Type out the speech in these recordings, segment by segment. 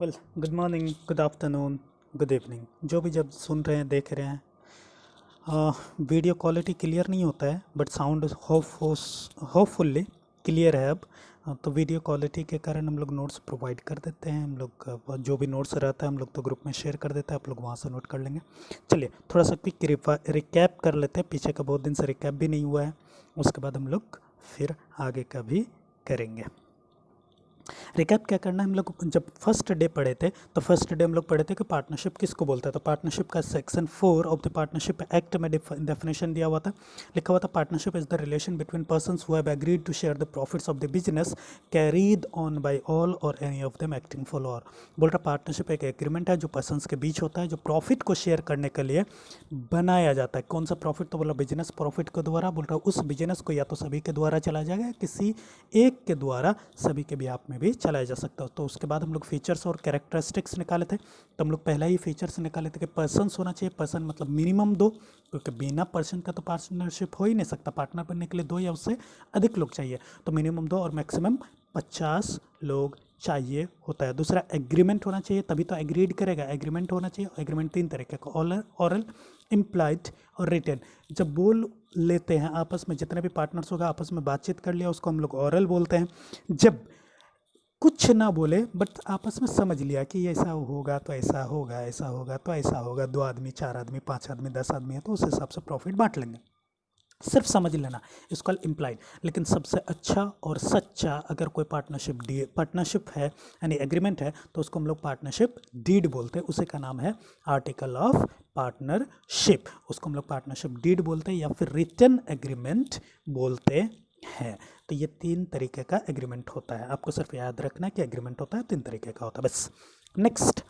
Well, good morning, good afternoon, good evening, जो भी जब सुन रहे हैं देख रहे हैं। वीडियो क्वालिटी क्लियर नहीं होता है बट साउंड होपफुल्ली क्लियर है अब। तो वीडियो क्वालिटी के कारण हम लोग नोट्स प्रोवाइड कर देते हैं। हम लोग जो भी नोट्स रहता है हम लोग तो ग्रुप में शेयर कर देते हैं, आप लोग वहाँ से नोट कर लेंगे। चलिए थोड़ा सा क्विक रिकैप कर लेते हैं, पीछे का बहुत दिन से रिकैप भी नहीं हुआ है। उसके बाद हम लोग फिर आगे का भी करेंगे। रिकैप क्या करना है, हम लोग जब फर्स्ट डे पढ़े थे तो फर्स्ट डे हम लोग पढ़े थे कि पार्टनरशिप किसको बोलता है। तो पार्टनरशिप का section 4 of the partnership act में डेफिनेशन दिया हुआ था। लिखा हुआ था partnership is the relation between persons who have agreed to share the profits of the business carried on by all और any of them acting for all. बोल रहा पार्टनरशिप एक एग्रीमेंट है जो पर्सन्स के बीच होता है, जो प्रॉफिट को शेयर करने के लिए बनाया जाता है। कौन सा प्रॉफिट? तो बोला बिजनेस प्रॉफिट के द्वारा। बोल रहा उस बिजनेस को या तो सभी के द्वारा चलाया जाएगा या किसी एक के द्वारा सभी के बिहाफ में भी चलाया जा सकता है। तो उसके बाद हम लोग फीचर्स और कैरेक्टरिस्टिक्स निकाले थे। तो हम लोग पहला ही फीचर्स निकाले थे कि पर्सन्स होना चाहिए। पर्सन मतलब मिनिमम 2, क्योंकि बिना पर्सन का तो पार्टनरशिप हो ही नहीं सकता। पार्टनर बनने के लिए 2 या उससे अधिक लोग चाहिए। तो मिनिमम 2 और मैक्सिमम 50 लोग चाहिए होता है। दूसरा एग्रीमेंट होना चाहिए, तभी तो एग्रीड करेगा। एग्रीमेंट होना चाहिए। एग्रीमेंट 3 तरीके का, ऑरल, इम्प्लाइड और रिटन। जब बोल लेते हैं आपस में, जितने भी पार्टनर्स होगा आपस में बातचीत कर लिया, उसको हम लोग ऑरल बोलते हैं। जब कुछ ना बोले बट आपस में समझ लिया कि ऐसा होगा तो ऐसा होगा, ऐसा होगा तो ऐसा होगा, 2 आदमी, 4 आदमी, 5 आदमी, 10 आदमी है तो उस हिसाब से प्रॉफिट बांट लेंगे। सिर्फ समझ लेना, इसको इम्प्लाइड। लेकिन सबसे अच्छा और सच्चा अगर कोई पार्टनरशिप है यानी एग्रीमेंट है तो उसको हम लोग पार्टनरशिप डीड बोलते हैं। उसी का नाम है आर्टिकल ऑफ पार्टनरशिप। उसको हम लोग पार्टनरशिप डीड बोलते हैं या फिर रिटन एग्रीमेंट बोलते हैं। तो ये 3 तरीके का एग्रीमेंट होता है। आपको सिर्फ याद रखना है कि एग्रीमेंट होता है 3 तरीके का होता है बस। नेक्स्ट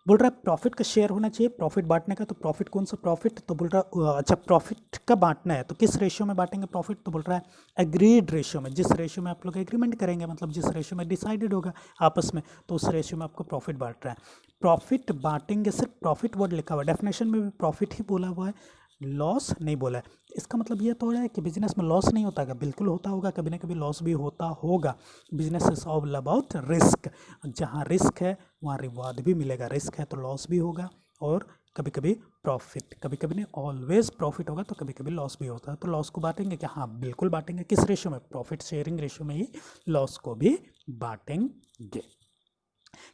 बोल रहा है प्रॉफिट का शेयर होना चाहिए। प्रॉफिट बांटने का, तो प्रॉफिट कौन सा प्रॉफिट? तो बोल रहा अच्छा प्रॉफिट का बांटना है तो किस रेशियो में बांटेंगे प्रॉफिट? तो बोल रहा है एग्रीड रेशियो में। जिस रेशियो में आप लोग एग्रीमेंट करेंगे, मतलब जिस रेशियो में डिसाइडेड होगा आपस में, तो उस रेशियो में आपको प्रॉफिट बांट रहा है। प्रॉफिट बांटेंगे, सिर्फ प्रॉफिट वर्ड लिखा हुआ है, डेफिनेशन में भी प्रॉफिट ही बोला हुआ है, लॉस नहीं बोला है। इसका मतलब ये थोड़ा है कि बिजनेस में लॉस नहीं होता है, बिल्कुल होता होगा, कभी ना कभी लॉस भी होता होगा। Business is all about risk. जहाँ रिस्क है वहाँ रिवार्ड भी मिलेगा। रिस्क है तो लॉस भी होगा और कभी कभी प्रॉफिट, कभी कभी नहीं ऑलवेज प्रॉफिट होगा तो कभी कभी लॉस भी होता है। तो लॉस को बांटेंगे क्या? हाँ बिल्कुल बांटेंगे। किस रेशियो में? प्रॉफिट शेयरिंग रेशियो में ही लॉस को भी बांटेंगे।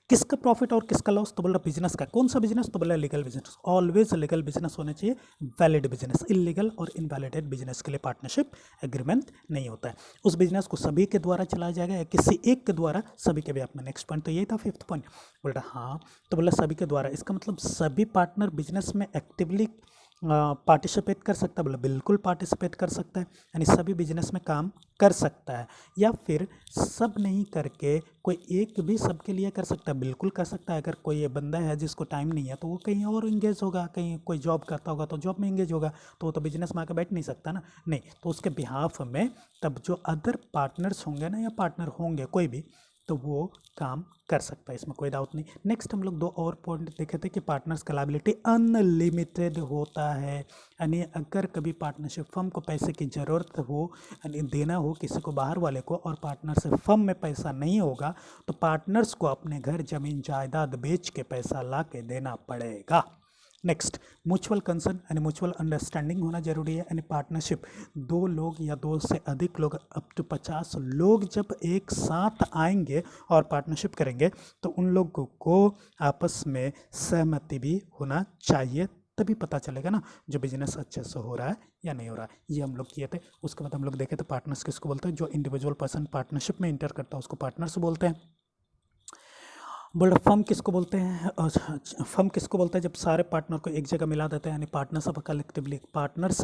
किसका प्रॉफिट और किसका लॉस? तो बोल रहा बिजनेस का। कौन सा बिजनेस? तो बोला legal business. Always legal business होना चाहिए, वैलिड बिजनेस। इलीगल और इनवैलिडेड बिजनेस के लिए पार्टनरशिप एग्रीमेंट नहीं होता है। उस बिजनेस को सभी के द्वारा चलाया जाएगा या किसी एक के द्वारा सभी के भी। में नेक्स्ट पॉइंट तो यही था, 5th पॉइंट। बोल रहा हाँ, तो बोला सभी के द्वारा। इसका मतलब सभी पार्टनर बिजनेस में एक्टिवली पार्टिसिपेट कर सकता है। बोला बिल्कुल पार्टिसिपेट कर सकता है, यानी सभी बिजनेस में काम कर सकता है। या फिर सब नहीं करके कोई एक भी सबके लिए कर सकता है, बिल्कुल कर सकता है। अगर कोई ये बंदा है जिसको टाइम नहीं है तो वो कहीं और इंगेज होगा, कहीं कोई जॉब करता होगा तो जॉब में इंगेज होगा, तो वो तो बिजनेस में आकर बैठ नहीं सकता ना। नहीं, तो उसके बिहाफ में तब जो अदर पार्टनर्स होंगे ना या पार्टनर होंगे कोई भी, तो वो काम कर सकता है, इसमें कोई डाउट नहीं। नेक्स्ट हम लोग 2 और पॉइंट देखे थे कि पार्टनर्स का लायबिलिटी अनलिमिटेड होता है। यानी अगर कभी पार्टनरशिप फर्म को पैसे की ज़रूरत हो, यानी देना हो किसी को बाहर वाले को, और पार्टनरशिप फर्म में पैसा नहीं होगा तो पार्टनर्स को अपने घर जमीन जायदाद बेच के पैसा ला के देना पड़ेगा। नेक्स्ट म्यूचुअल कंसर्न यानी म्यूचुअल अंडरस्टैंडिंग होना जरूरी है। यानी पार्टनरशिप 2 लोग या 2 से अधिक लोग, अप टू 50 लोग जब एक साथ आएंगे और पार्टनरशिप करेंगे तो उन लोगों को आपस में सहमति भी होना चाहिए, तभी पता चलेगा ना जो बिजनेस अच्छे से हो रहा है या नहीं हो रहा है। ये हम लोग किए थे। उसके बाद हम लोग देखे थे पार्टनर्स किसको बोलते हैं। जो इंडिविजुअल पर्सन पार्टनरशिप में इंटर करता है उसको पार्टनर्स बोलते हैं। बोल रहा फर्म किसको बोलते हैं? फर्म किसको बोलते हैं? जब सारे पार्टनर को एक जगह मिला देते हैं, यानी partners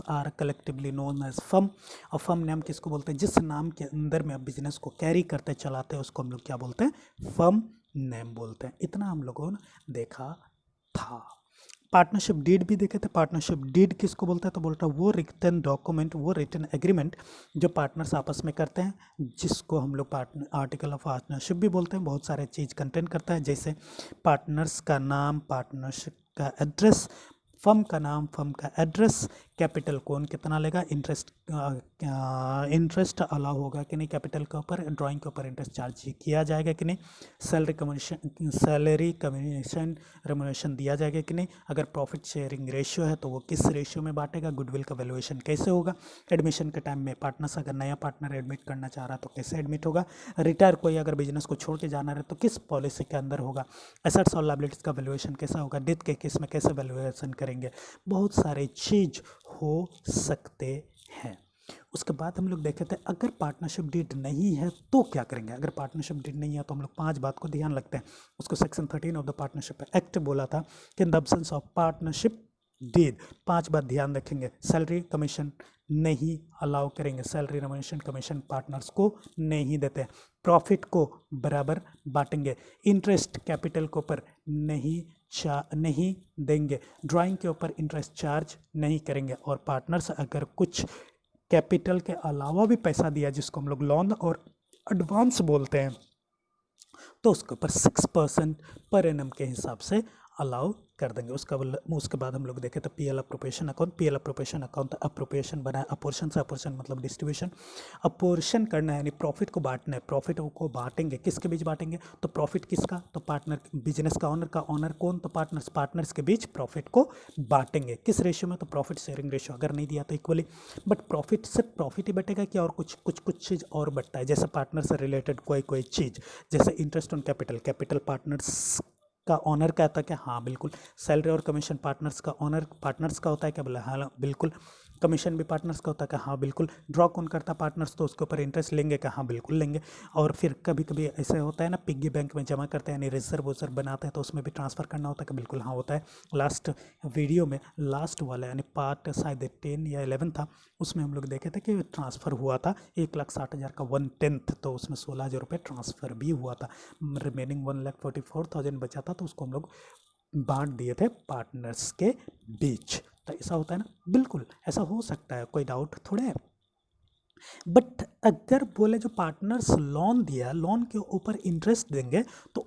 are collectively known as firm. और फर्म नाम किसको बोलते हैं? जिस नाम के अंदर में आप बिजनेस को कैरी करते चलाते हैं उसको हम लोग क्या बोलते हैं? फर्म नेम बोलते हैं। इतना हम लोगों ने देखा था। पार्टनरशिप डीड भी देखे थे। पार्टनरशिप डीड किसको बोलता है? तो बोलता है वो रिटन डॉक्यूमेंट, वो रिटन एग्रीमेंट जो पार्टनर्स आपस में करते हैं, जिसको हम लोग पार्टनर आर्टिकल ऑफ पार्टनरशिप भी बोलते हैं। बहुत सारे चीज़ कंटेंट करता है, जैसे पार्टनर्स का नाम, पार्टनरशिप का एड्रेस, फर्म का नाम, फर्म का एड्रेस, कैपिटल कौन कितना लेगा, इंटरेस्ट अलाउ होगा कि नहीं कैपिटल के ऊपर, ड्राइंग के ऊपर इंटरेस्ट चार्ज किया जाएगा कि नहीं, सैलरी कमीशन रेम्युनरेशन दिया जाएगा कि नहीं, अगर प्रॉफिट शेयरिंग रेशियो है तो वो किस रेशियो में बांटेगा, गुडविल का वैल्यूएशन कैसे होगा, एडमिशन के टाइम में पार्टनर्स अगर नया पार्टनर एडमिट करना चाह रहा है तो कैसे एडमिट होगा, रिटायर कोई अगर बिजनेस को छोड़ के जाना रहे तो किस पॉलिसी के अंदर होगा, एसेट्स और लायबिलिटीज का वैल्यूएशन कैसा होगा, डेथ के केस में कैसे वैल्यूएशन करेंगे, बहुत सारे चीज हो सकते हैं। उसके बाद हम लोग देखे थे अगर पार्टनरशिप डीड नहीं है तो क्या करेंगे, अगर पार्टनरशिप डीड नहीं है तो हम लोग 5 बात को ध्यान रखते हैं। उसको section 13 of the partnership act बोला था कि in the absence of partnership deed 5 बात ध्यान रखेंगे, सैलरी कमीशन नहीं अलाउ करेंगे, सैलरी रेम्युनरेशन कमीशन पार्टनर्स को नहीं देते, प्रॉफिट को बराबर बांटेंगे, इंटरेस्ट कैपिटल के ऊपर नहीं देंगे, ड्राइंग के ऊपर इंटरेस्ट चार्ज नहीं करेंगे, और पार्टनर्स अगर कुछ कैपिटल के अलावा भी पैसा दिया जिसको हम लोग लोन और एडवांस बोलते हैं तो उसके ऊपर 6% पर एनम के हिसाब से अलाउ कर देंगे। उसके बाद हम लोग देखे तो पीएल अप्रोप्रिएशन अकाउंट अप्रोप्रिएशन बनाए, अपोर्शन से अपोर्शन मतलब डिस्ट्रीब्यूशन, अपोर्शन करना है यानी प्रॉफिट को बांटना है, प्रॉफिट को बांटेंगे, किसके बीच बांटेंगे, तो प्रॉफिट किसका, तो पार्टनर, बिजनेस का ऑनर कौन, तो पार्टनर्स के बीच प्रॉफिट को बांटेंगे, किस रेशियो में, तो प्रॉफिट शेयरिंग रेशियो, अगर नहीं दिया तो इक्वली, बट प्रॉफिट से प्रॉफिट ही बटेगा कि और कुछ चीज़ और बटता है, जैसे पार्टनर से रिलेटेड कोई चीज़, जैसे इंटरेस्ट ऑन कैपिटल पार्टनर्स का ऑनर का था क्या, हाँ बिल्कुल, सैलरी और कमीशन पार्टनर्स का होता है क्या, बोला हाँ बिल्कुल, कमीशन भी पार्टनर्स का होता है क्या, हाँ बिल्कुल, ड्रॉ कौन करता पार्टनर्स, तो उसके ऊपर इंटरेस्ट लेंगे क्या, हाँ बिल्कुल लेंगे, और फिर कभी कभी ऐसे होता है ना पिग्गी बैंक में जमा करते हैं यानी रिजर्व बनाते हैं तो उसमें भी ट्रांसफ़र करना होता है कि बिल्कुल हाँ होता है। लास्ट वीडियो में लास्ट वाला यानी पार्ट शायद 10 या 11 था, उसमें हम लोग देखे थे कि ट्रांसफ़र हुआ था 1,60,000 का 1/10, तो उसमें 16,000 रुपये ट्रांसफ़र भी हुआ था, रिमेनिंग 1,44,000 बचा था तो उसको हम लोग बांट दिए थे पार्टनर्स के बीच। तो ऐसा होता है ना, बिल्कुल ऐसा हो सकता है, कोई डाउट थोड़े है। बट अगर बोले जो पार्टनर्स लोन दिया, लोन के ऊपर इंटरेस्ट देंगे तो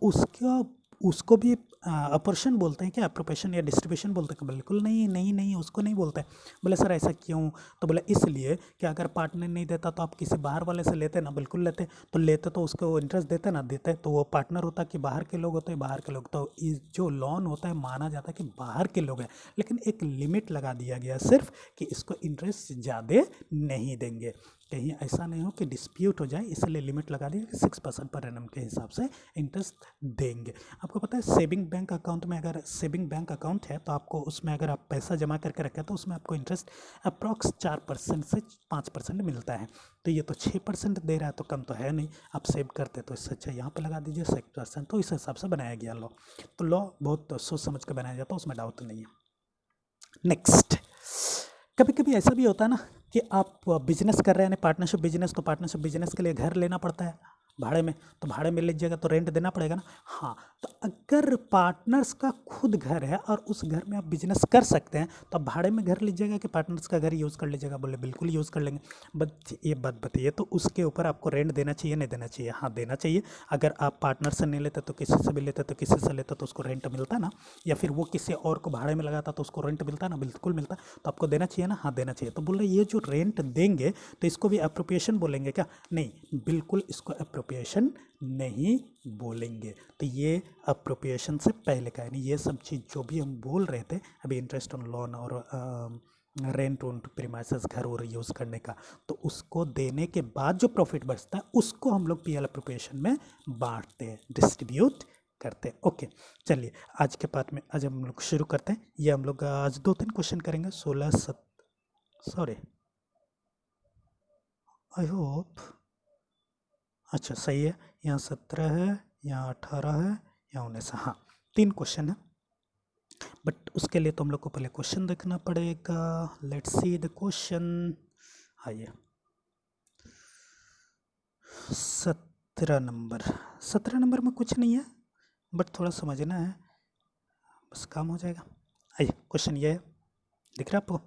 उसको भी अपोर्शन बोलते हैं क्या, अप्रोप्रिएशन या डिस्ट्रीब्यूशन बोलते हैं, बिल्कुल नहीं उसको नहीं बोलते हैं। बोले सर ऐसा क्यों, तो बोले इसलिए कि अगर पार्टनर नहीं देता तो आप किसी बाहर वाले से लेते ना, बिल्कुल लेते, तो लेते तो उसको इंटरेस्ट देते ना, देते तो वो पार्टनर होता कि बाहर के लोग होते हैं, बाहर के लोग, तो जो लोन होता है माना जाता है कि बाहर के लोग हैं, लेकिन एक लिमिट लगा दिया गया सिर्फ कि इसको इंटरेस्ट ज़्यादा नहीं देंगे, कहीं ऐसा नहीं हो कि डिस्प्यूट हो जाए, इसलिए लिमिट लगा दिया कि 6% पर एनम के हिसाब से इंटरेस्ट देंगे। आपको पता है सेविंग बैंक अकाउंट में, अगर सेविंग बैंक अकाउंट है तो आपको उसमें अगर आप पैसा जमा करके रखें तो उसमें आपको इंटरेस्ट अप्रॉक्स 4% से 5% मिलता है, तो ये तो 6% दे रहा है तो कम तो है नहीं, आप सेव करते तो इससे अच्छा यहाँ पे लगा दीजिए 6%, तो इस हिसाब से बनाया गया लॉ, तो लॉ बहुत सोच समझ के बनाया जाता है, उसमें डाउट नहीं है। नेक्स्ट, कभी कभी ऐसा भी होता है ना कि आप बिजनेस कर रहे हैं, पार्टनरशिप बिजनेस, तो पार्टनरशिप बिजनेस के लिए घर लेना पड़ता है भाड़े में, तो भाड़े में लीजिएगा तो रेंट देना पड़ेगा ना, हाँ, तो अगर पार्टनर्स का खुद घर है और उस घर में आप बिजनेस कर सकते हैं तो आप भाड़े में घर लीजिएगा कि पार्टनर्स का घर यूज़ कर लीजिएगा, बोले बिल्कुल यूज़ कर लेंगे, बट ये बात बताइए तो उसके ऊपर आपको रेंट देना चाहिए नहीं देना चाहिए, हाँ देना चाहिए, अगर आप पार्टनर से नहीं लेते तो किसी से भी लेते तो किसी से लेते तो उसको रेंट मिलता ना, या फिर वो किसी और को भाड़े में लगाता तो उसको रेंट मिलता ना, बिल्कुल मिलता, तो आपको देना चाहिए ना, हाँ देना चाहिए, तो बोल रहे ये जो रेंट देंगे तो इसको भी अप्रोप्रिएशन बोलेंगे क्या, नहीं बिल्कुल इसको अप्रोप्रिएशन नहीं बोलेंगे, तो ये अप्रोप्रिएशन से पहले का, यानी ये सब चीज़ जो भी हम बोल रहे थे अभी, इंटरेस्ट ऑन लोन और रेंट ऑन प्रीमाइसेस घर और यूज़ करने का, तो उसको देने के बाद जो प्रॉफिट बचता है उसको हम लोग पीएल अप्रोप्रिएशन में बांटते हैं, डिस्ट्रीब्यूट करते हैं। ओके चलिए आज के पार्ट में आज हम लोग शुरू करते हैं, ये हम लोग आज 2-3 क्वेश्चन करेंगे, 16 सॉरी आई होप, अच्छा सही है, यहाँ 17 है, यहाँ 18 है, यहाँ 19, हाँ 3 क्वेश्चन है, बट उसके लिए तो हम लोग को पहले क्वेश्चन देखना पड़ेगा। लेट्स सी द क्वेश्चन, आइए 17 नंबर में कुछ नहीं है बट थोड़ा समझना है, बस काम हो जाएगा। आइए क्वेश्चन ये है, दिख रहा है आपको,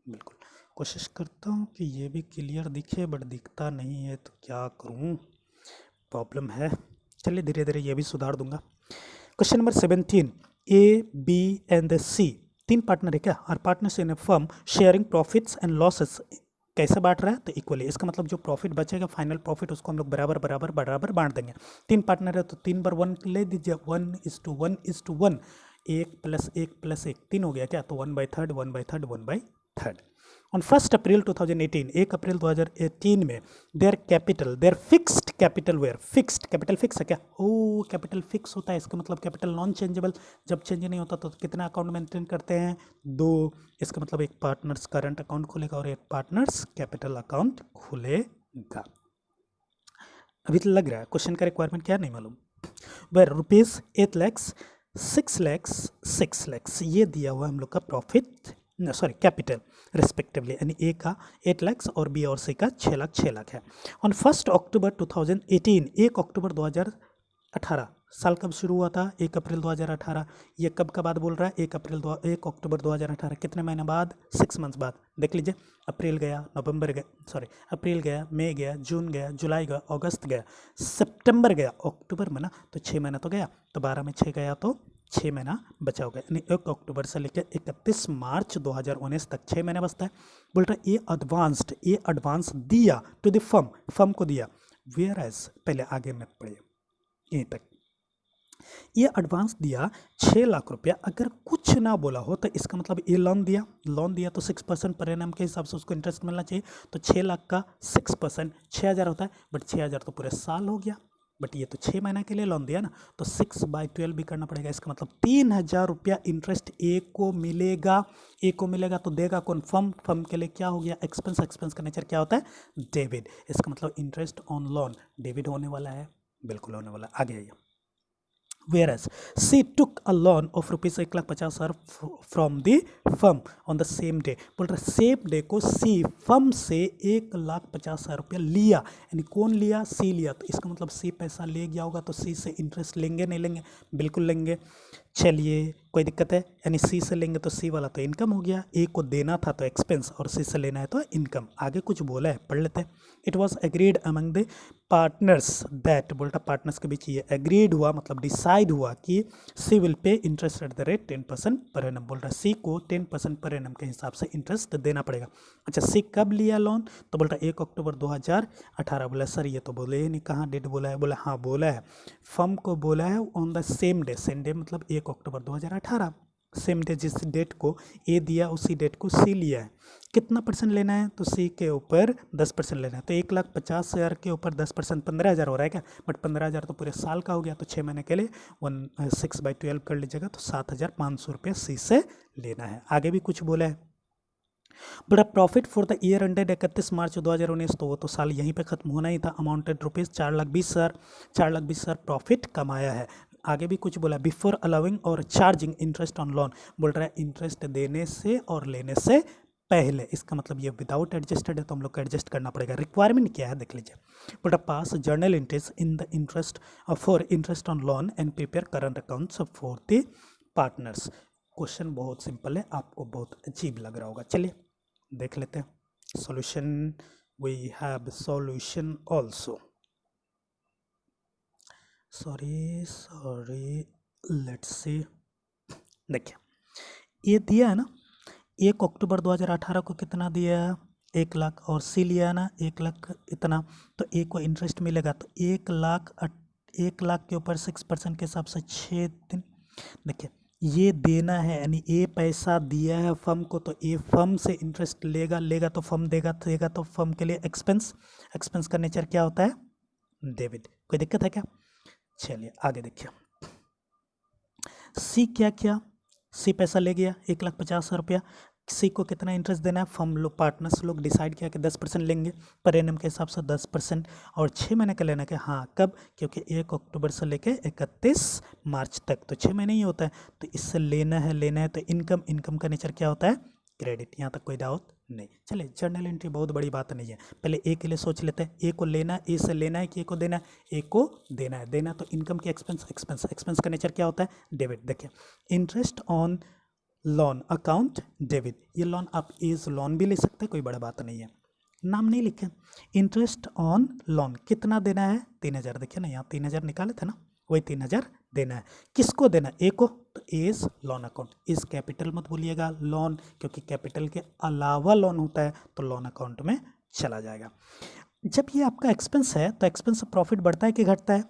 बिल्कुल कोशिश करता हूँ कि ये भी क्लियर दिखे बट दिखता नहीं है, तो क्या करूँ, प्रॉब्लम है, चलिए धीरे धीरे ये भी सुधार दूंगा। Question number 17, A, B and C तीन पार्टनर है क्या, और partners in a firm sharing profits and losses, कैसे बांट रहा है तो इक्वली, इसका मतलब जो प्रॉफिट बचेगा फाइनल प्रॉफिट उसको हम लोग बराबर बराबर बराबर बांट देंगे। तीन पार्टनर है तो 3/1 ले दीजिए, 1:1:1, 1+1+1 3 हो गया क्या, तो 1/3 1/3 1/3। ऑन 1 अप्रैल 2018, 1 अप्रैल 2018 में their capital, their fixed capital, were fixed capital, fix है क्या, ओ कैपिटल फिक्स होता है, इसका मतलब कैपिटल नॉन चेंजेबल, जब चेंज नहीं होता तो कितना अकाउंट मेंटेन करते हैं, 2, इसका मतलब एक पार्टनर्स करंट अकाउंट खुलेगा और एक पार्टनर्स कैपिटल अकाउंट खुलेगा। अभी तो लग रहा है क्वेश्चन का रिक्वायरमेंट क्या नहीं मालूम। वेर रुपीज 8 लाख 6 लाख 6 लाख ये दिया हुआ हम लोग का प्रॉफिट, सॉरी कैपिटल रिस्पेक्टिवली, यानी ए का 8 लाख और बी और सी का 6 लाख है। ऑन 1 अक्टूबर 2018, 1 अक्टूबर 2018, साल कब शुरू हुआ था, 1 अप्रैल 2018, ये कब का बाद बोल रहा है, 1 अक्टूबर 2018, कितने महीने बाद, 6 मंथ्स बाद। देख लीजिए, अप्रैल गया, नवंबर गया, सॉरी अप्रैल गया, मई गया, जून गया, जुलाई गया, अगस्त गया, सितंबर गया, अक्टूबर में ना तो 6 महीना तो गया, तो 12 में 6 गया तो 6 महीना बचा होगा, यानी 1 अक्टूबर से लेकर 31 मार्च 2019 तक 6 महीने बचता है। बोल रहा है ये एडवांस दिया टू द फर्म को दिया, वेयर एज, पहले आगे में पढ़िए यहीं तक, ये एडवांस दिया 6 लाख रुपया, अगर कुछ ना बोला हो तो इसका मतलब ये लोन दिया तो 6% पर एनम के हिसाब से उसको इंटरेस्ट मिलना चाहिए, तो 6 लाख का 6% 6,000 होता है, बट 6,000 तो पूरे साल हो गया, बट ये तो 6 महीने के लिए लोन दिया ना, तो 6/12 भी करना पड़ेगा, इसका मतलब 3,000 रुपया इंटरेस्ट ए को मिलेगा, तो देगा कौन, फर्म के लिए क्या हो गया, एक्सपेंस का नेचर क्या होता है, डेबिट, इसका मतलब इंटरेस्ट ऑन लोन डेबिट होने वाला है, बिल्कुल होने वाला। आगे आइए, whereas she took a loan of rupees 1,50,000 from the firm on the same day, बोल रहा सेम डे को सी फर्म से 1,50,000 रुपया लिया, यानी कौन लिया, सी लिया, तो इसका मतलब सी पैसा ले गया होगा, तो सी से इंटरेस्ट लेंगे नहीं लेंगे, बिल्कुल लेंगे। चलिए कोई दिक्कत है, यानी सी से लेंगे तो सी वाला तो इनकम हो गया, ए को देना था तो एक्सपेंस और सी से लेना है तो इनकम। आगे कुछ बोला है, पढ़ लेते हैं। It was agreed among the partners that, बोलता पार्टनर्स के बीच ये एग्रीड हुआ, मतलब डिसाइड हुआ कि C will pay interest at the rate 10% per annum, बोल रहा सी को 10% पर एनम के हिसाब से इंटरेस्ट देना पड़ेगा। अच्छा सी कब लिया लोन, तो बोल रहा 1 अक्टूबर 2018, बोला सर ये तो बोले ही नहीं, कहाँ डेट बोला है, बोला हाँ बोला है, फर्म को बोला है ऑन द सेम डे मतलब 1 अक्टूबर 2018, सेम डे जिस डेट को ए दिया उसी डेट को सी लिया है। कितना परसेंट लेना है, तो सी के ऊपर 10% लेना है, तो 1,50,000 के ऊपर 10% 15,000 हो रहा है क्या, बट 15,000 तो पूरे साल का हो गया, तो 6 महीने के लिए 6/12 कर लीजिएगा, तो 7,500 रुपया सी से लेना है। आगे भी कुछ बोला है, बड़ा profit for the year ended 31 मार्च 2019, तो वो तो साल यहीं पे खत्म होना ही था, अमाउंटेड रुपीज़ 4,20,000 प्रॉफिट कमाया है। आगे भी कुछ बोला, बिफोर अलाउिंग और चार्जिंग इंटरेस्ट ऑन लोन, बोल रहा है इंटरेस्ट देने से और लेने से पहले, इसका मतलब ये विदाउट एडजस्टेड है तो हम लोग को एडजस्ट करना पड़ेगा। रिक्वायरमेंट क्या है देख लीजिए, बोल रहा पास journal entries in the interest for interest on loan and prepare current accounts for the partners. Question बहुत सिंपल है, आपको बहुत अजीब लग रहा होगा, चलिए देख लेते हैं solution. We have solution also, sorry let's see. देखिए ये दिया है ना, 1 अक्टूबर 2018 को कितना दिया है, 1 लाख, और सी लिया है ना 1 लाख इतना, तो ए को इंटरेस्ट मिलेगा, तो 1 लाख के ऊपर 6% के हिसाब से 6 दिन। देखिए ये देना है, यानी ए पैसा दिया है फर्म को, तो ए फर्म से इंटरेस्ट लेगा तो फर्म देगा तो फर्म के लिए एक्सपेंस का नेचर क्या होता है, डेबिट। कोई दिक्कत है क्या, चलिए आगे देखिए। सी क्या किया, सी पैसा ले गया 1,50,000 रुपया, सी को कितना इंटरेस्ट देना है, फर्म लोग पार्टनर्स लोग डिसाइड किया कि 10% लेंगे पर एनम के हिसाब से 10%, और 6 महीने का लेना है, हाँ कब, क्योंकि 1 अक्टूबर से लेके 31 मार्च तक तो 6 महीने ही होता है, तो इससे लेना है तो इनकम का नेचर क्या होता है, क्रेडिट। यहाँ तक कोई डाउट नहीं। चलिए जर्नल एंट्री बहुत बड़ी बात नहीं है, पहले ए के लिए सोच लेते हैं, ए को लेना है, ए से लेना है कि ए को देना है, ए को देना तो इनकम की एक्सपेंस का नेचर क्या होता है, डेबिट। देखिए interest on loan account debit, ये लोन आप एज लोन भी ले सकते हैं, कोई बड़ा बात नहीं है, नाम नहीं लिखे। इंटरेस्ट ऑन लोन कितना देना है, 3,000, देखिए ना यहाँ 3,000 निकाले थे ना, वही 3,000 देना है, किसको देना है, ए को, तो is loan account. Is capital मत बोलिएगा, लोन, क्योंकि कैपिटल के अलावा लोन होता है तो लोन अकाउंट में चला जाएगा। जब ये आपका एक्सपेंस है तो एक्सपेंस से प्रॉफिट बढ़ता है कि घटता है?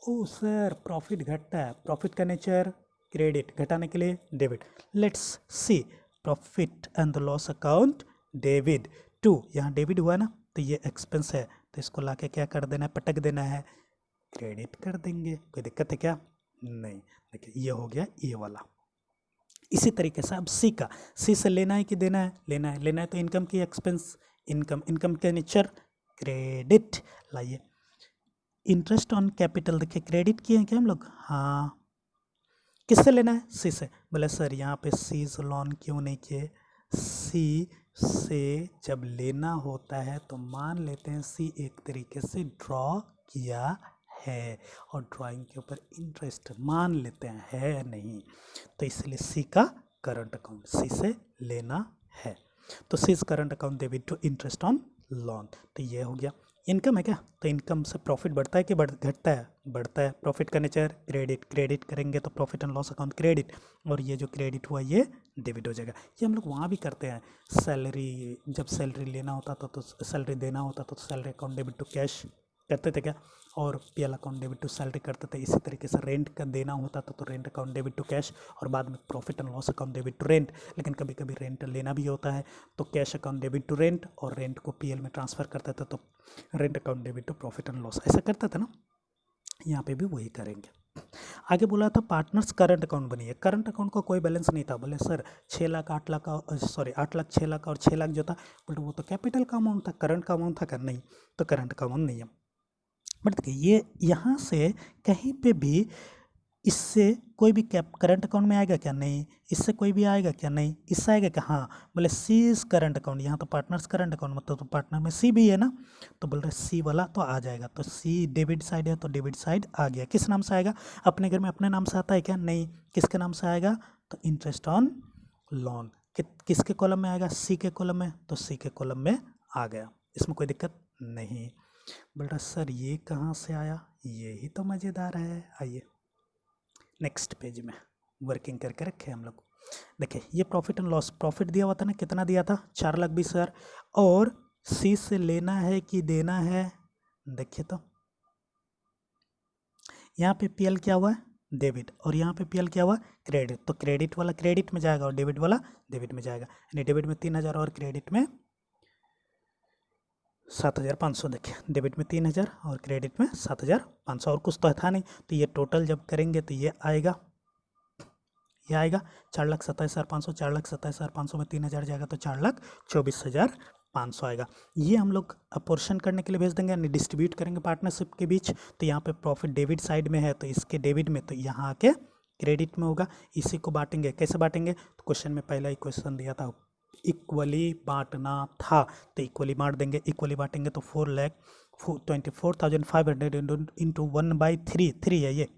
ओ सर, प्रॉफिट घटता है। प्रॉफिट का नेचर क्रेडिट, घटाने के लिए debit. Let's see profit and the loss account debit to, यहाँ डेबिट हुआ ना, तो ये एक्सपेंस है तो इसको लाके क्या कर देना है, पटक देना है, क्रेडिट कर देंगे। कोई दिक्कत है क्या? नहीं। देखिए ये हो गया ये वाला। इसी तरीके से अब सी का, सी से लेना है कि देना है? लेना है। लेना है तो इनकम की एक्सपेंस, इनकम, इनकम के नेचर क्रेडिट। लाइए इंटरेस्ट ऑन कैपिटल, देखिए क्रेडिट किए हैं क्या हम लोग? हाँ। किससे लेना है? सी से। बोले सर यहाँ पे सी से लोन क्यों नहीं किए? सी से जब लेना होता है तो मान लेते हैं सी एक तरीके से ड्रॉ किया है और ड्राइंग के ऊपर इंटरेस्ट मान लेते हैं, है नहीं, तो इसलिए सी का करंट अकाउंट, सी से लेना है तो C is current account debit to interest on loan. तो ये हो गया। इनकम है क्या? तो इनकम से प्रॉफिट बढ़ता है कि घटता है? बढ़ता है। प्रॉफिट का नेचर क्रेडिट, क्रेडिट करेंगे तो profit and loss account credit, और ये जो क्रेडिट हुआ ये डेबिट हो जाएगा। ये हम लोग वहाँ भी करते हैं, सैलरी, जब सैलरी लेना होता था तो सैलरी देना होता था तो salary account debit to cash करते थे क्या? और PL account debit to salary करते थे। इसी तरीके से रेंट का देना होता था तो rent account debit to cash, और बाद में profit and loss account debit to rent. लेकिन कभी कभी रेंट लेना भी होता है तो cash account debit to rent, और रेंट को पीएल में ट्रांसफ़र करते थे तो rent account debit to profit and loss, ऐसा करते थे ना। यहाँ पे भी वही करेंगे। आगे बोला था पार्टनर्स करंट अकाउंट बनिए। करंट अकाउंट का कोई बैलेंस नहीं था। बोले सर 6 लाख 8 लाख का, सॉरी 8 लाख 6 लाख और 6 लाख जो था, बोले वो तो कैपिटल का अमाउंट था, करंट का अमाउंट था क्या? नहीं, तो करंट का अमाउंट नहीं है। बट देखिए ये यहाँ से कहीं पे भी इससे कोई भी कैप करंट अकाउंट में आएगा क्या? नहीं। इससे कोई भी आएगा क्या? नहीं। इससे आएगा क्या? हाँ। बोले सी इज करंट अकाउंट, यहाँ तो पार्टनर्स करंट अकाउंट मतलब तो पार्टनर में सी भी है ना, तो बोल रहे सी वाला तो आ जाएगा। तो सी डेबिट साइड है तो डेबिट साइड आ गया। किस नाम से आएगा? अपने घर में अपने नाम से आता है क्या? नहीं। किसके नाम से आएगा? तो इंटरेस्ट ऑन लोन। किसके कॉलम में आएगा? सी के कॉलम में, तो सी के कॉलम में आ गया। इसमें कोई दिक्कत नहीं। बोल रहा सर ये कहाँ से आया? ये ही तो मज़ेदार है। आइए नेक्स्ट पेज में वर्किंग करके रखे हम लोग। देखिए ये प्रॉफिट एंड लॉस, प्रॉफिट दिया हुआ था ना, कितना दिया था? 4,20,000। और सी से लेना है कि देना है? देखिए तो यहाँ पे पीएल क्या हुआ है? डेबिट, और यहाँ पे पीएल क्या हुआ? क्रेडिट। तो क्रेडिट वाला क्रेडिट में जाएगा और डेबिट वाला डेबिट में जाएगा, यानी डेबिट में 3,000 और क्रेडिट में 7,500। देखिए डेबिट में 3,000 और क्रेडिट में 7,500, और कुछ तो था नहीं। तो ये टोटल जब करेंगे तो ये आएगा, ये आएगा 4,27,500। 4,27,500 में 3,000 जाएगा तो 4,24,500 आएगा। ये हम लोग अपोर्शन करने के लिए भेज देंगे, यानी डिस्ट्रीब्यूट करेंगे पार्टनरशिप के बीच। तो यहाँ पे प्रॉफिट डेबिट साइड में है तो इसके डेबिट में, तो यहाँ आके क्रेडिट में होगा। इसी को बांटेंगे। कैसे बांटेंगे? तो क्वेश्चन में पहला ही क्वेश्चन दिया था, इक्वली बांटना था, तो इक्वली बांट देंगे। इक्वली बांटेंगे तो 4,24,500 इंटू 1/3, 3 है ये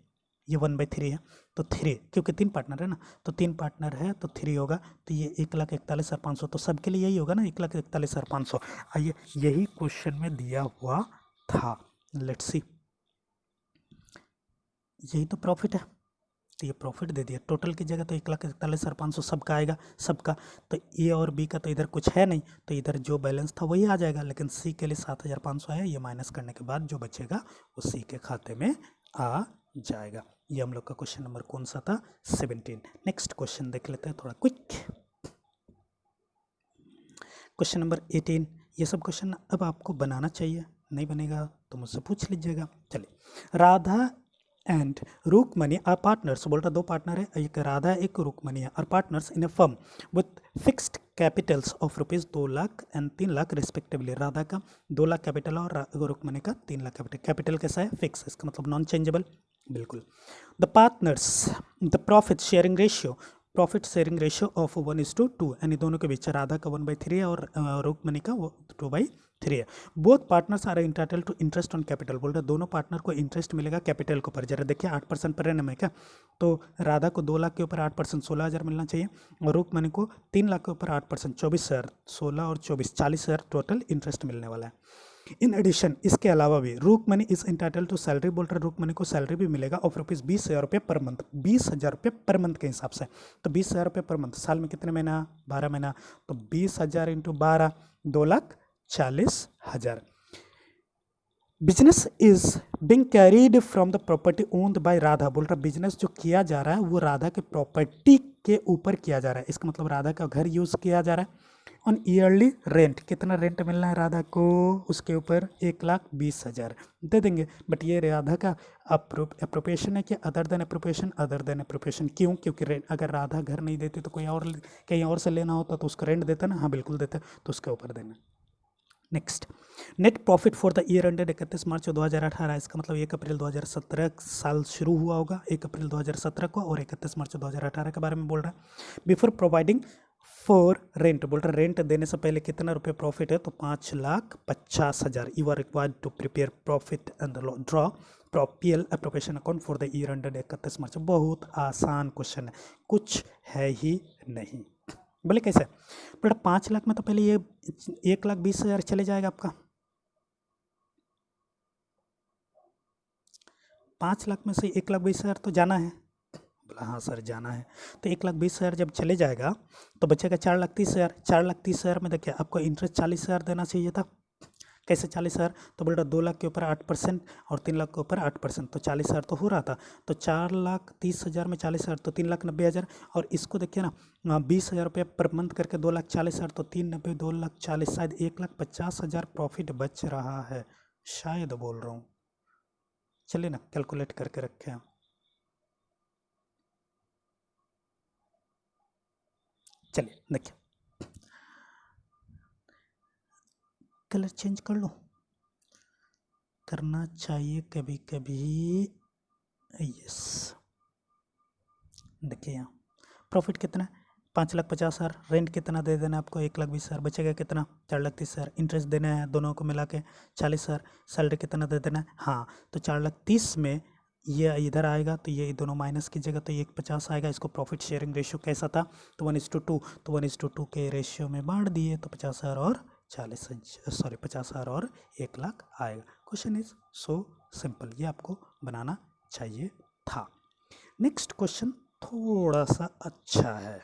1/3 है तो 3, क्योंकि 3 पार्टनर है ना, तो 3 पार्टनर है तो 3 होगा। तो ये 1,41,500, तो सबके लिए यही होगा ना 1,41,500। आइए यही क्वेश्चन में दिया हुआ था। लेट्स सी, यही तो प्रॉफिट है, तो ये प्रॉफिट दे दिया। टोटल की जगह तो 1,41,500 सबका आएगा, सबका। तो ए और बी का तो इधर कुछ है नहीं, तो इधर जो बैलेंस था वही आ जाएगा। लेकिन सी के लिए 7,500 है, ये माइनस करने के बाद जो बचेगा वो सी के खाते में आ जाएगा। ये हम लोग का क्वेश्चन नंबर कौन सा था? 17। नेक्स्ट क्वेश्चन देख लेते हैं थोड़ा क्विक। Question number 18। ये सब क्वेश्चन अब आपको बनाना चाहिए, नहीं बनेगा तो मुझसे पूछ लीजिएगा। चलिए, Radha and Rukmani are partners. बोल रहा 2 पार्टनर है, एक राधा एक रुकमणी है, are partners in a firm with fixed capitals of rupees 2 lakh and 3 lakh respectively. Radha का 2 लाख कैपिटल और रुकमणी का 3 लाख कैपिटल। कैपिटल कैसा है? फिक्स, इसका मतलब नॉन चेंजेबल। बिल्कुल। The partners, the profit sharing ratio, profit sharing ratio of 1:2, यानी दोनों के बीच राधा का 1/3 है और रुकमणी का 2/3 है। Both partners are entitled to interest on capital. बोल रहे दोनों पार्टनर को इंटरेस्ट मिलेगा कैपिटल के ऊपर। जरा देखिए 8% पर एनम है क्या? तो राधा को 2 लाख के ऊपर 8%, 16,000 मिलना चाहिए, और रुकमणी को 3 लाख के ऊपर 8%, 24,000। 16 और 24, 40,000 टोटल इंटरेस्ट मिलने वाला है। इन एडिशन इसके अलावा भी Rukmini is entitled to salary, बोल रहे रुक्मणी को सैलरी भी मिलेगा of rupees 20,000 per month, 20,000 per month के हिसाब से। तो 20,000 पर मंथ, साल में कितने महीना, 12 महीना, तो 20,000 into 12, 2,40,000। Business is being carried from the property owned by Radha, बोल रहा बिजनेस जो किया जा रहा है वो राधा के प्रॉपर्टी के ऊपर किया जा रहा है, इसका मतलब राधा का घर यूज किया जा रहा है। ऑन ईयरली रेंट, कितना रेंट मिलना है राधा को, उसके ऊपर 1,20,000 दे देंगे। बट ये राधा का अप्रोप्रिएशन है कि other than appropriation, other than appropriation. क्यों, क्योंकि रेंट अगर राधा घर नहीं देती तो कोई और कहीं और से लेना होता तो उसको रेंट देता ना, हाँ बिल्कुल देता, तो उसके ऊपर देना। Next, net profit for the year ended 31 मार्च 2018, इसका मतलब 1 अप्रैल 2017 साल शुरू हुआ होगा, 1 अप्रैल 2017 को, और 31 मार्च 2018 के बारे में बोल रहा है। बिफोर प्रोवाइडिंग फॉर रेंट, बोल रहा रेंट देने से पहले कितना रुपये प्रॉफिट है, तो 5,50,000। You are required to prepare profit and draw PL appropriation account for the year ended 31 March. बहुत आसान क्वेश्चन है, कुछ है ही नहीं। बोले कैसे, बोला 5 लाख में तो पहले ये 1,20,000 चले जाएगा आपका, 5 लाख में से 1,20,000 तो जाना है। बोला हाँ सर जाना है, तो 1,20,000 जब चले जाएगा तो बचेगा 4,30,000। 4,30,000 में देखिए आपको इंटरेस्ट 40,000 देना चाहिए था। कैसे 40,000, तो बोल रहा 2 लाख के ऊपर 8% और 3 लाख के ऊपर 8%, तो 40,000 तो हो रहा था। तो 4,30,000 में 40,000 तो 3,90,000, और इसको देखिए ना 20,000 रुपये पर मंथ करके 2,40,000, तो 3,90, 2,40,000, शायद 1,50,000 प्रॉफिट बच रहा है, शायद बोल रहा हूँ। चलिए ना कैलकुलेट करके रखे हैं, चलिए देखिए कलर चेंज कर लो, करना चाहिए कभी कभी। यस, देखिए यहाँ प्रॉफिट कितना है, 5,50,000, रेंट कितना दे देना आपको 1,20,000, बचेगा कितना 4,30,000, इंटरेस्ट देना है दोनों को मिला के 40,000, सैलरी कितना दे देना है, हाँ तो 4,30,000 में ये इधर आएगा तो ये दोनों माइनस कीजिएगा तो 1,50 आएगा। इसको प्रॉफिट शेयरिंग रेशियो कैसा था, तो 1:2, तो 1:2 के रेशियो में बांट दिए तो 50,000 और 50,000 और 1,00,000 आएगा। क्वेश्चन इज सो सिंपल, ये आपको बनाना चाहिए था। नेक्स्ट क्वेश्चन थोड़ा सा अच्छा है।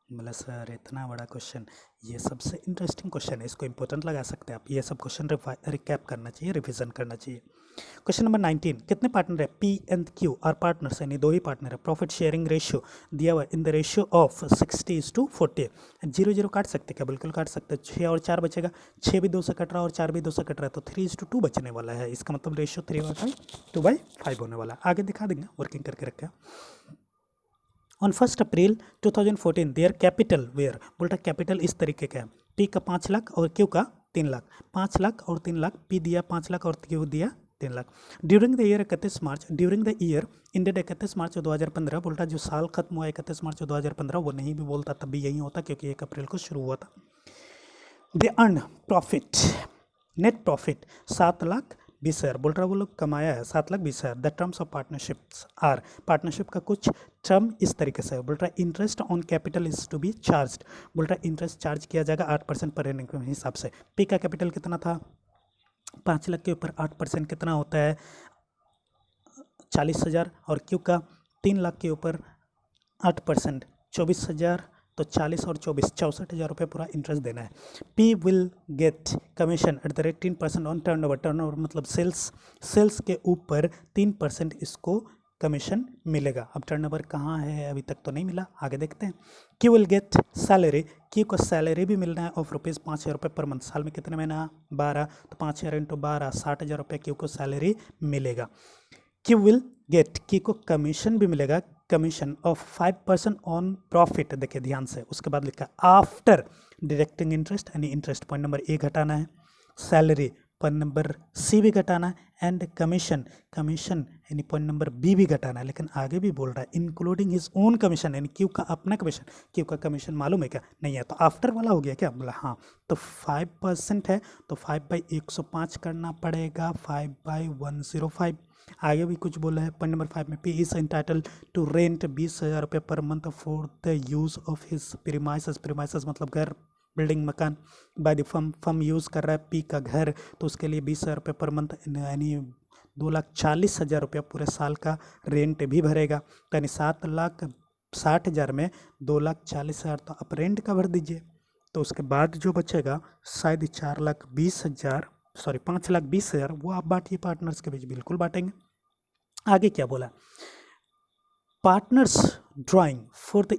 बोला सर इतना बड़ा क्वेश्चन, ये सबसे इंटरेस्टिंग क्वेश्चन है, इसको इंपॉर्टेंट लगा सकते हैं आप। ये सब क्वेश्चन रिकैप करना चाहिए, रिवीजन करना चाहिए। क्वेश्चन नंबर 19, कितने पार्टनर है, P and Q R partners, यानी 2 ही पार्टनर है। प्रॉफिट शेयरिंग रेशियो दिया हुआ इन द रेशियो ऑफ 60:40। 0 काट सकते क्या, बिल्कुल काट सकते। 6 और 4 बचेगा, 6 भी 2 से कट रहा है और 4 भी 2 से कट रहा है, तो 3:2 बचने वाला है। इसका मतलब रेशियो 3/2/5 होने वाला है। आगे दिखा देंगे, वर्किंग करके रखा। On 1 April 2014 their capital were, बोल रहा कैपिटल इस तरीके का है, पी का 5 लाख और क्यू का 3 लाख, 5 लाख और 3 लाख, पी दिया 5 लाख और क्यू दिया 3 lakh. During the year 31 March, during the year ended 31 मार्च 2015, बोल रहा जो साल खत्म हुआ 31 मार्च 2015, वो नहीं भी बोलता तब भी यही होता क्योंकि 1 अप्रैल को शुरू हुआ था। They earn profit, net profit 7,20,000, बोल रहा वो लोग कमाया है 7,20,000। The terms of partnerships are, partnership का कुछ टर्म इस तरीके से है, बोल रहा है interest on capital is to be charged, बोल रहा है इंटरेस्ट चार्ज किया जाएगा 8% पर एनम के हिसाब से। पी का कैपिटल कितना था, 5 लाख के ऊपर 8% कितना होता है 40,000, और क्यू का 3 लाख के ऊपर 8% 24,000, तो 40 और 24 64,000 रुपये पूरा इंटरेस्ट देना है। P will get commission at the rate 3% on turnover, turnover मतलब सेल्स के ऊपर 3% इसको कमीशन मिलेगा। अब टर्नओवर कहाँ है, अभी तक तो नहीं मिला, आगे देखते हैं। Q will get salary, Q को सैलरी भी मिलना है ऑफ रुपीज़ 5,000 रुपये पर मंथ, साल में कितने महीना 12, तो 5,000 इंटू 12 60,000 रुपये क्यू को सैलरी मिलेगा। क्यू विल गेट, क्यू को कमीशन भी मिलेगा, कमीशन ऑफ 5% ऑन प्रॉफिट, देखिए ध्यान से, उसके बाद लिखा आफ्टर डिडक्टिंग इंटरेस्ट, यानी इंटरेस्ट पॉइंट नंबर ए घटाना है, सैलरी पॉइंट नंबर सी भी घटाना है, एंड कमीशन यानी पॉइंट नंबर बी भी घटाना है। लेकिन आगे भी बोल रहा है इंक्लूडिंग हिज ओन कमीशन, यानी क्यू का अपना कमीशन, क्यू का कमीशन मालूम है क्या, नहीं है, तो आफ्टर वाला हो गया क्या, बोला हाँ, तो 5% है तो 5/105 करना पड़ेगा, 5/105। आगे भी कुछ बोला है पॉइंट नंबर 5 में, P is entitled to rent 20,000 रुपये पर month for the use of his premises, premises मतलब घर, बिल्डिंग मकान बाय द फर्म यूज़ कर रहा है पी का घर, तो उसके लिए 20,000 रुपये पर मंथ यानी 2,40,000 रुपया पूरे साल का रेंट भी भरेगा। तो यानी 7,60,000 में 2,40,000 तो आप रेंट का भर दीजिए। तो उसके बाद जो बचेगा शायद 5,20,000 वो आप बांटिए पार्टनर्स के बीच, बिल्कुल बांटेंगे। आगे क्या बोला, partners drawing for the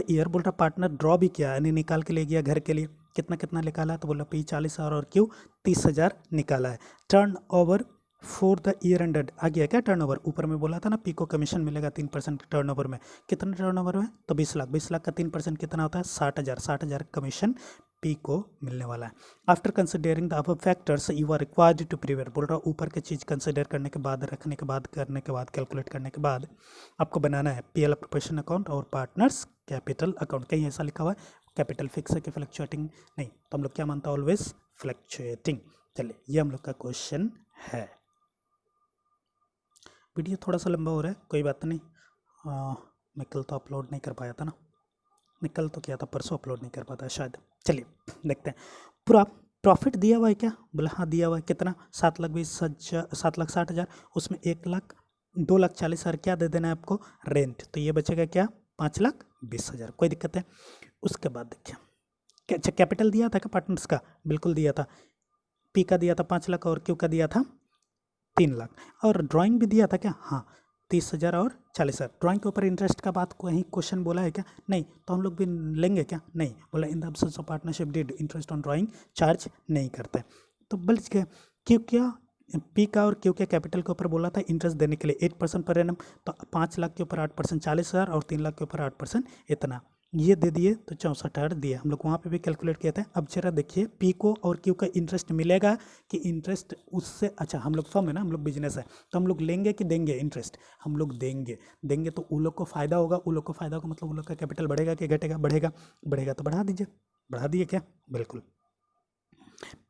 year बोल रहा पार्टनर ड्रॉ भी किया यानी निकाल के ले गया घर के लिए, कितना निकाला, तो बोला पी 40,000 और क्यू 30,000 निकाला है। Turnover for the year ended आ गया क्या टर्नओवर, ऊपर में बोला था ना पी को कमीशन मिलेगा 3% टर्नओवर में, कितना टर्नओवर में, तो 20 लाख का 3% कितना होता है 60,000 कमीशन पी को मिलने वाला है। After considering the above factors you are required to prepare, बोल रहा ऊपर के चीज़ कंसिडर करने के बाद, रखने के बाद, करने के बाद, कैलकुलेट करने के बाद आपको बनाना है पीएल प्रिपरेशन अकाउंट और पार्टनर्स कैपिटल अकाउंट। कहीं ऐसा लिखा हुआ है कैपिटल फिक्स है कि फ्लक्चुएटिंग, नहीं, तो हम लोग क्या मानता है ऑलवेज फ्लक्चुएटिंग। चलिए ये हम लोग का क्वेश्चन है। वीडियो थोड़ा सा लंबा हो रहा है, कोई बात नहीं, मैं कल तो अपलोड नहीं कर पाया था ना, मैं कल तो किया था, परसों अपलोड नहीं कर पाता शायद। चलिए देखते हैं, पूरा प्रॉफिट दिया हुआ है क्या, बोला हाँ दिया हुआ है, कितना 7,60,000, उसमें 2,40,000 क्या दे देना है आपको रेंट, तो ये बचेगा क्या 5,20,000, कोई दिक्कत है। उसके बाद देखिए अच्छा कैपिटल दिया था क्या पार्टनर्स का, बिल्कुल दिया था, पी का दिया था 5 लाख और क्यू का दिया था 3 लाख, और ड्राइंग भी दिया था क्या, हाँ 30,000 और 40,000। ड्राइंग के ऊपर इंटरेस्ट का बात कहीं क्वेश्चन बोला है क्या, नहीं, तो हम लोग भी लेंगे क्या, नहीं, बोला इन the absence of partnership did interest on drawing charge नहीं करते, तो बच गया। क्यों क्या पी का और क्यू के कैपिटल के ऊपर बोला था इंटरेस्ट देने के लिए 8% पर एनम, तो 5 लाख के ऊपर 8% 40,000 और 3 लाख के ऊपर 8% इतना, ये दे दिए तो 64,000 दिए, हम लोग वहाँ पे भी कैलकुलेट किए थे। अब जरा देखिए पी को और क्यू का इंटरेस्ट मिलेगा कि इंटरेस्ट उससे, अच्छा हम लोग फर्म है ना, हम लोग बिजनेस है, तो हम लोग लेंगे कि देंगे इंटरेस्ट, हम लोग देंगे तो उन लोग को फ़ायदा होगा, उन लोग को फ़ायदा होगा मतलब उन लोग का कैपिटल बढ़ेगा कि घटेगा, बढ़ेगा तो बढ़ा दीजिए, बढ़ा दिए क्या, बिल्कुल।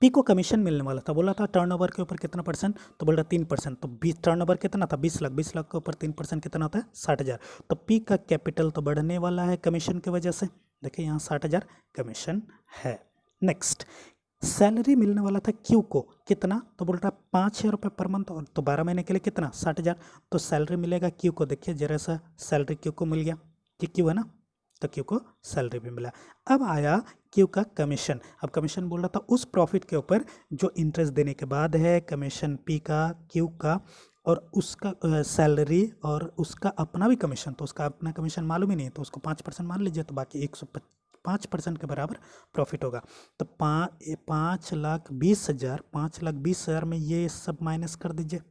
पी को कमीशन मिलने वाला था, बोला था टर्नओवर के ऊपर कितना परसेंट, तो बोल रहा 3%, तो 20 टर्नओवर कितना था 20 लाख के ऊपर 3% कितना होता है 60,000, तो पी का कैपिटल तो बढ़ने वाला है कमीशन की वजह से, देखिए यहाँ 60,000 कमीशन है। नेक्स्ट सैलरी मिलने वाला था क्यू को कितना, तो बोल रहा 5,000 रुपये पर मंथ, और तो 12 महीने के लिए कितना 60,000, तो सैलरी मिलेगा क्यू को, देखिए जरा सा सैलरी क्यू को मिल गया कि क्यू है ना, तो क्यू को सैलरी भी मिला। अब आया क्यू का कमीशन, अब कमीशन बोल रहा था उस प्रॉफिट के ऊपर जो इंटरेस्ट देने के बाद है, कमीशन पी का क्यू का और उसका सैलरी और उसका अपना भी कमीशन, तो उसका अपना कमीशन मालूम ही नहीं है, तो उसको 5% मान लीजिए, तो बाकी 105% के बराबर प्रॉफिट होगा। तो 5,20,000 में ये सब माइनस कर दीजिए,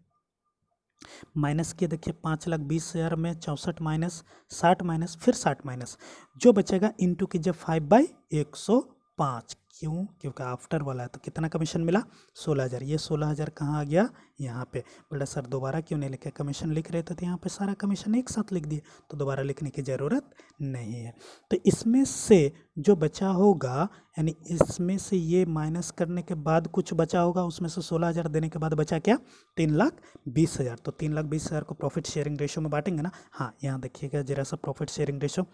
माइनस किए देखिए 5,20,000 में 64 माइनस 60 माइनस फिर 60 माइनस, जो बचेगा इंटू कीजिए 5/105, क्यों, क्योंकि आफ्टर वाला है, तो कितना कमीशन मिला 16,000, ये 16,000 कहाँ आ गया यहाँ पे, बोला सर दोबारा क्यों नहीं लिखे, कमीशन लिख रहे थे तो यहाँ पे सारा कमीशन एक साथ लिख दिए, तो दोबारा लिखने की ज़रूरत नहीं है। तो इसमें से जो बचा होगा, यानी इसमें से ये माइनस करने के बाद कुछ बचा होगा, उसमें से 16,000 देने के बाद बचा क्या 3,20,000, तो 3,20,000 को प्रॉफिट शेयरिंग रेशियो में बांटेंगे ना, हाँ यहाँ देखिएगा जरा सा प्रॉफिट शेयरिंग रेशियो,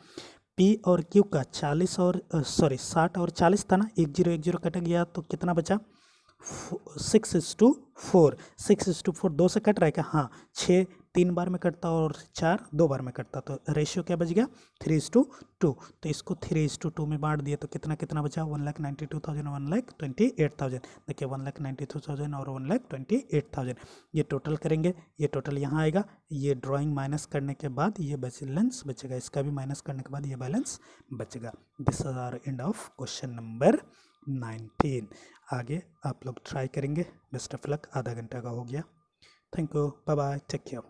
पी और क्यू का 60 और 40 था ना, 10 कट गया तो कितना बचा 6:4, 6:4 2 से कट रहा है क्या, हाँ 6 3 बार में कटता और 4 2 बार में कटता, तो रेशियो क्या बच गया 3:2, तो इसको 3:2 में बांट दिए तो कितना बचा 1,92,000 1,28,000, देखिए 1,92,000 और 1,28,000, ये टोटल करेंगे, ये टोटल यहाँ आएगा, ये ड्राइंग माइनस करने के बाद ये बैलेंस बचेगा, इसका भी माइनस करने के बाद ये बैलेंस बचेगा। This is our end of question number 19। आगे आप लोग ट्राई करेंगे, बेस्ट ऑफ लक, आधा घंटा का हो गया, thank you, bye bye, take care.